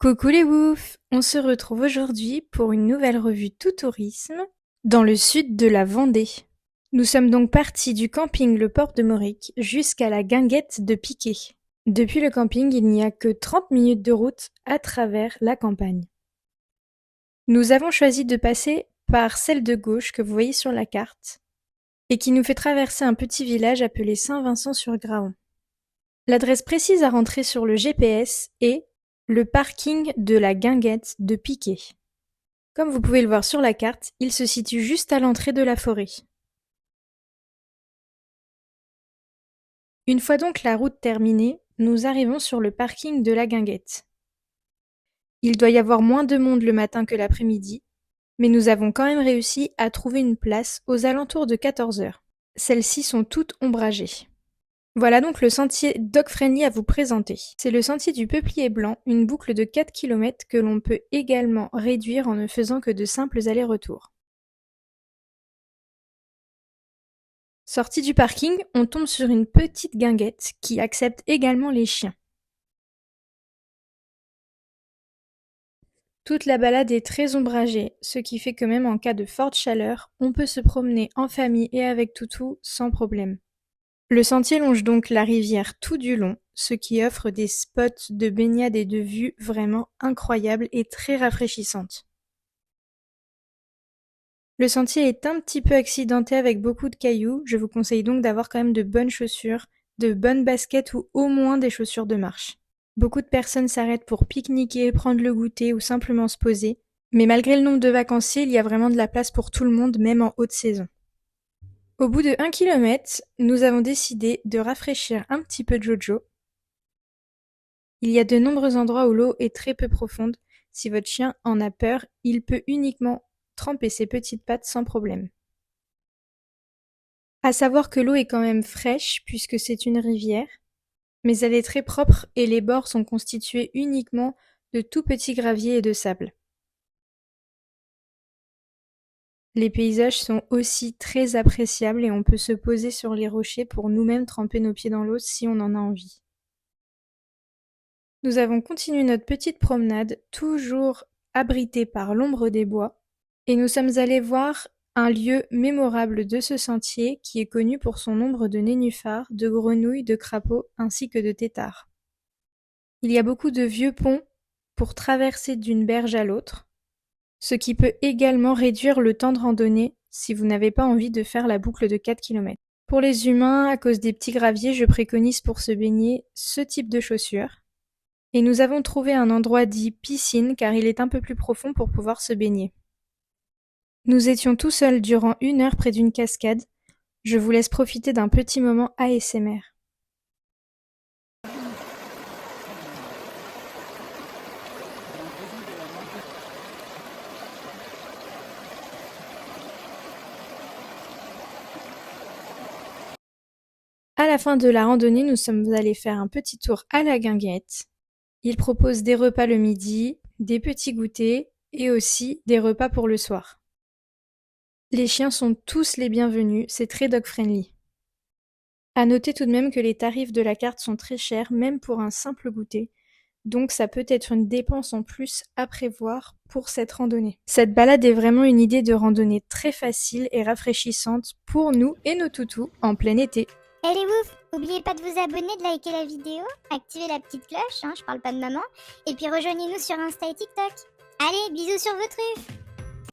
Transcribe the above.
Coucou les woufs! On se retrouve aujourd'hui pour une nouvelle revue Tout Tourisme dans le sud de la Vendée. Nous sommes donc partis du camping Le Port de Mauric jusqu'à la guinguette de Piquet. Depuis le camping, il n'y a que 30 minutes de route à travers la campagne. Nous avons choisi de passer par celle de gauche que vous voyez sur la carte et qui nous fait traverser un petit village appelé Saint-Vincent-sur-Graon. L'adresse précise à rentrer sur le GPS est le parking de la guinguette de Piquet. Comme vous pouvez le voir sur la carte, il se situe juste à l'entrée de la forêt. Une fois donc la route terminée, nous arrivons sur le parking de la guinguette. Il doit y avoir moins de monde le matin que l'après-midi, mais nous avons quand même réussi à trouver une place aux alentours de 14 heures. Celles-ci sont toutes ombragées. Voilà donc le sentier dog-friendly à vous présenter. C'est le sentier du Peuplier Blanc, une boucle de 4 km que l'on peut également réduire en ne faisant que de simples allers-retours. Sorti du parking, on tombe sur une petite guinguette qui accepte également les chiens. Toute la balade est très ombragée, ce qui fait que même en cas de forte chaleur, on peut se promener en famille et avec toutou sans problème. Le sentier longe donc la rivière tout du long, ce qui offre des spots de baignade et de vue vraiment incroyables et très rafraîchissantes. Le sentier est un petit peu accidenté avec beaucoup de cailloux, je vous conseille donc d'avoir quand même de bonnes chaussures, de bonnes baskets ou au moins des chaussures de marche. Beaucoup de personnes s'arrêtent pour pique-niquer, prendre le goûter ou simplement se poser, mais malgré le nombre de vacanciers, il y a vraiment de la place pour tout le monde, même en haute saison. Au bout de 1 km, nous avons décidé de rafraîchir un petit peu Jojo. Il y a de nombreux endroits où l'eau est très peu profonde. Si votre chien en a peur, il peut uniquement tremper ses petites pattes sans problème. À savoir que l'eau est quand même fraîche puisque c'est une rivière, mais elle est très propre et les bords sont constitués uniquement de tout petits graviers et de sable. Les paysages sont aussi très appréciables et on peut se poser sur les rochers pour nous-mêmes tremper nos pieds dans l'eau si on en a envie. Nous avons continué notre petite promenade, toujours abrités par l'ombre des bois, et nous sommes allés voir un lieu mémorable de ce sentier qui est connu pour son nombre de nénuphars, de grenouilles, de crapauds ainsi que de têtards. Il y a beaucoup de vieux ponts pour traverser d'une berge à l'autre, ce qui peut également réduire le temps de randonnée si vous n'avez pas envie de faire la boucle de 4 km. Pour les humains, à cause des petits graviers, je préconise pour se baigner ce type de chaussures. Et nous avons trouvé un endroit dit piscine car il est un peu plus profond pour pouvoir se baigner. Nous étions tout seuls durant 1 heure près d'une cascade. Je vous laisse profiter d'un petit moment ASMR. À la fin de la randonnée, nous sommes allés faire un petit tour à la guinguette. Ils proposent des repas le midi, des petits goûters et aussi des repas pour le soir. Les chiens sont tous les bienvenus, c'est très dog-friendly. À noter tout de même que les tarifs de la carte sont très chers, même pour un simple goûter, donc ça peut être une dépense en plus à prévoir pour cette randonnée. Cette balade est vraiment une idée de randonnée très facile et rafraîchissante pour nous et nos toutous en plein été. Eh les ouf, n'oubliez pas de vous abonner, de liker la vidéo, activer la petite cloche, je parle pas de maman, et puis rejoignez-nous sur Insta et TikTok. Allez, bisous sur vos truffes!